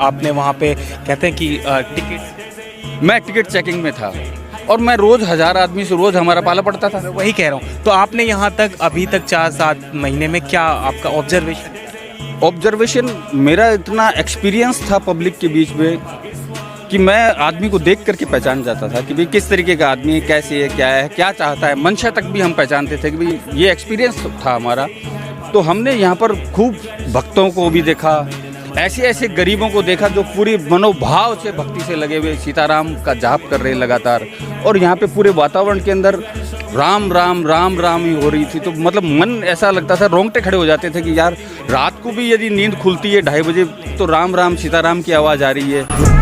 आपने वहाँ पे कहते हैं कि टिकट, मैं टिकट चेकिंग में था और मैं रोज़ 1000 आदमी से रोज़ हमारा पाला पड़ता था। वही कह रहा हूँ। तो आपने यहाँ तक अभी तक 4-7 महीने में क्या आपका ऑब्जर्वेशन मेरा इतना एक्सपीरियंस था पब्लिक के बीच में कि मैं आदमी को देख करके पहचान जाता था कि भाई किस तरीके का आदमी है, कैसे है, क्या चाहता है। मंशा तक भी हम पहचानते थे कि भाई ये एक्सपीरियंस था हमारा। तो हमने यहाँ पर खूब भक्तों को भी देखा, ऐसे ऐसे गरीबों को देखा जो पूरी मनोभाव से भक्ति से लगे हुए सीताराम का जाप कर रहे लगातार। और यहाँ पे पूरे वातावरण के अंदर राम राम राम राम ही हो रही थी। तो मतलब मन ऐसा लगता था, रोंगटे खड़े हो जाते थे कि यार रात को भी यदि नींद खुलती है 2:30 बजे तो राम राम सीताराम की आवाज़ आ रही है।